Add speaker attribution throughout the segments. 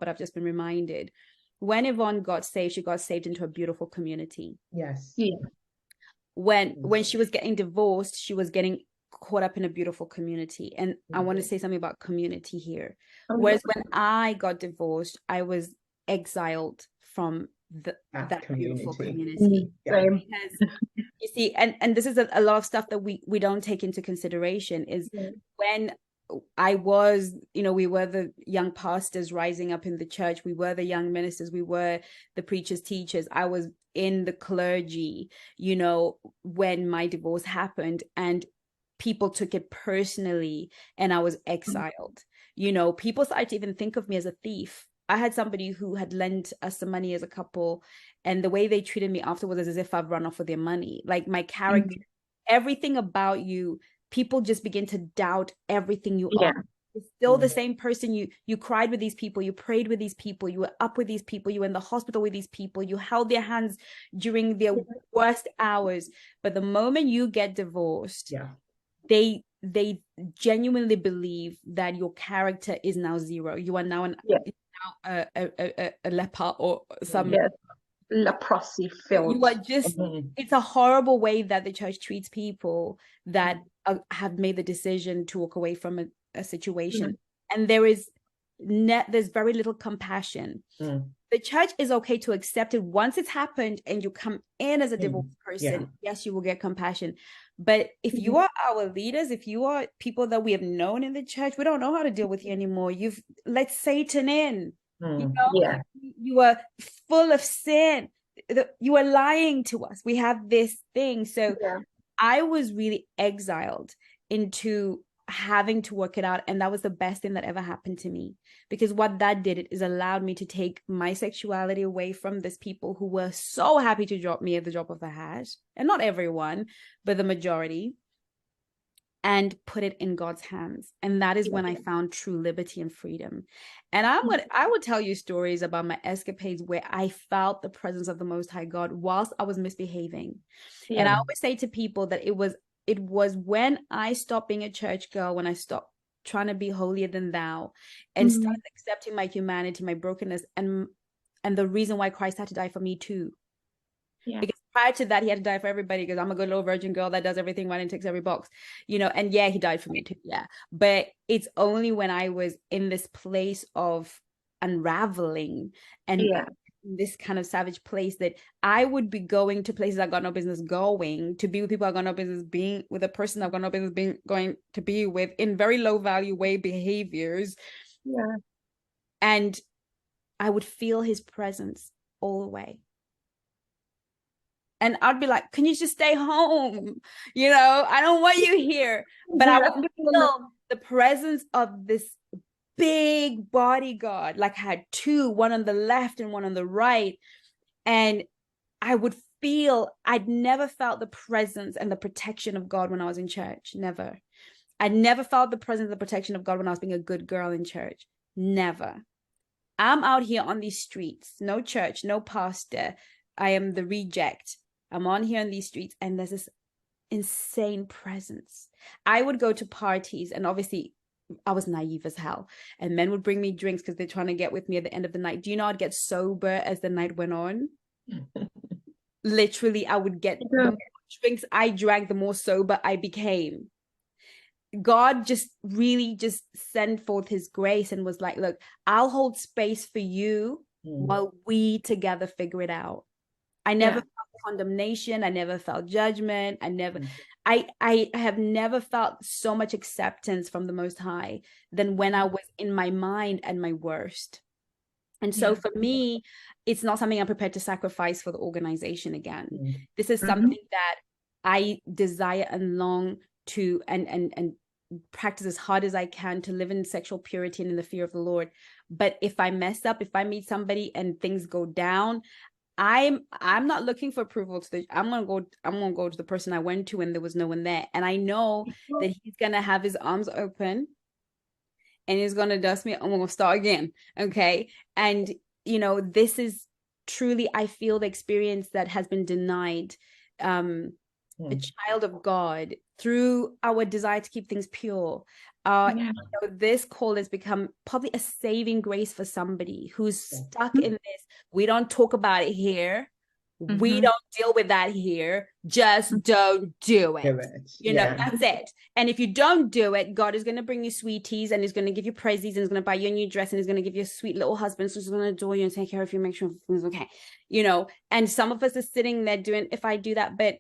Speaker 1: but I've just been reminded. When Yvonne got saved, she got saved into a beautiful community.
Speaker 2: Yes.
Speaker 3: Yeah.
Speaker 1: When she was getting divorced, she was getting caught up in a beautiful community. And I want to say something about community here. Whereas when I got divorced, I was exiled from that beautiful community.
Speaker 3: Yeah.
Speaker 1: Because you see, and this is a lot of stuff that we don't take into consideration is when I was, we were the young pastors rising up in the church. We were the young ministers. We were the preachers, teachers. I was in the clergy, when my divorce happened, and people took it personally, and I was exiled. People started to even think of me as a thief. I had somebody who had lent us some money as a couple, and the way they treated me afterwards is as if I've run off with their money. Like my character, everything about you, people just begin to doubt everything you are. You're still the same person. You cried with these people, you prayed with these people, you were up with these people, you were in the hospital with these people, you held their hands during their worst hours. But the moment you get divorced, they genuinely believe that your character is now zero. You are now a leper or some
Speaker 3: leprosy filled.
Speaker 1: You are just it's a horrible way that the church treats people that have made the decision to walk away from a situation. And there's very little compassion. The church is okay to accept it once it's happened and you come in as a divorced person. Yes, you will get compassion. But if you are our leaders, if you are people that we have known in the church, we don't know how to deal with you anymore. You've let Satan in. You are full of sin. You are lying to us. We have this thing. So I was really exiled into having to work it out, and that was the best thing that ever happened to me, because what that did is allowed me to take my sexuality away from these people who were so happy to drop me at the drop of a hat, and not everyone, but the majority, and put it in God's hands. And that is when I found true liberty and freedom. And I would tell you stories about my escapades where I felt the presence of the Most High God whilst I was misbehaving. And I always say to people that it was when I stopped being a church girl, when I stopped trying to be holier than thou and started accepting my humanity, my brokenness, and the reason why Christ had to die for me too. Because prior to that, he had to die for everybody, because I'm a good little virgin girl that does everything right and ticks every box, and he died for me too. But it's only when I was in this place of unraveling and this kind of savage place that I would be going to places I got no business going, to be with people I got no business being with, a person I've got no business going to be with, in very low value way behaviors. And I would feel his presence all the way. And I'd be like, can you just stay home? I don't want you here. But I would feel the presence of this big bodyguard. Like I had two, one on the left and one on the right. And I would feel, I'd never felt the presence and the protection of God when I was in church. Never. I never felt the presence and the protection of God when I was being a good girl in church. Never. I'm out here on these streets, no church, no pastor. I am the reject. I'm on here on these streets, and there's this insane presence. I would go to parties, and obviously I was naive as hell, and men would bring me drinks because they're trying to get with me at the end of the night. Do you know I'd get sober as the night went on? Literally, I would get the more drinks I drank, the more sober I became. God just really just sent forth his grace and was like, look, I'll hold space for you while we together figure it out. I never felt condemnation. I never felt judgment. I have never felt so much acceptance from the Most High than when I was in my mind at my worst. And so for me, it's not something I'm prepared to sacrifice for the organization again. This is something that I desire and long to and practice as hard as I can to live in sexual purity and in the fear of the Lord. But if I mess up, if I meet somebody and things go down, I'm not looking for approval I'm gonna go to the person I went to and there was no one there. And I know that he's gonna have his arms open and he's gonna dust me. I'm gonna start again. Okay. And this is truly, I feel, the experience that has been denied a child of God, through our desire to keep things pure, this call has become probably a saving grace for somebody who's stuck in this. We don't talk about it here. We don't deal with that here. Just don't do it. You know, that's it. And if you don't do it, God is going to bring you sweeties, and he's going to give you praises, and he's going to buy you a new dress, and he's going to give you a sweet little husband. So he's going to adore you and take care of you, make sure everything's okay. You know, and some of us are sitting there doing, if I do that, but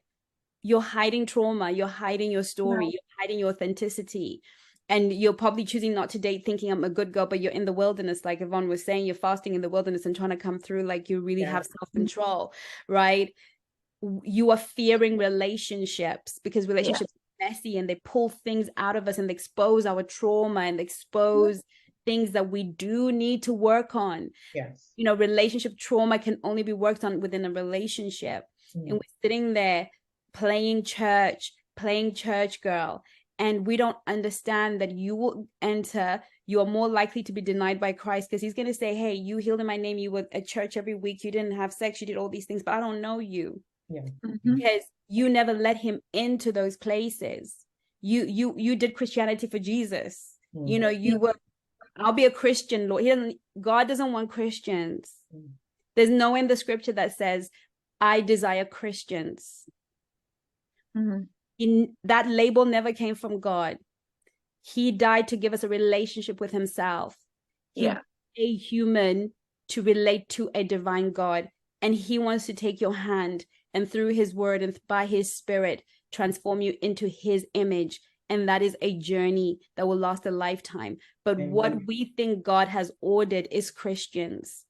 Speaker 1: you're hiding trauma, you're hiding your story, you're hiding your authenticity. And you're probably choosing not to date thinking I'm a good girl, but you're in the wilderness. Like Yvonne was saying, you're fasting in the wilderness and trying to come through like you really have self-control, right? You are fearing relationships because relationships are messy, and they pull things out of us, and they expose our trauma, and expose things that we do need to work on. You know, relationship trauma can only be worked on within a relationship. And we're sitting there playing church girl, and we don't understand that you will enter, you are more likely to be denied by Christ, because he's going to say, hey, you healed in my name, you were at church every week, you didn't have sex, you did all these things, but I don't know you. Because you never let him into those places. You did Christianity for Jesus. You know, you were, I'll be a Christian, Lord. God doesn't want Christians. There's no in the scripture that says, I desire Christians. That label never came from God. He died to give us a relationship with himself. He a human to relate to a divine God. And he wants to take your hand, and through his word and by his spirit, transform you into his image. And that is a journey that will last a lifetime. But what we think God has ordered is Christians.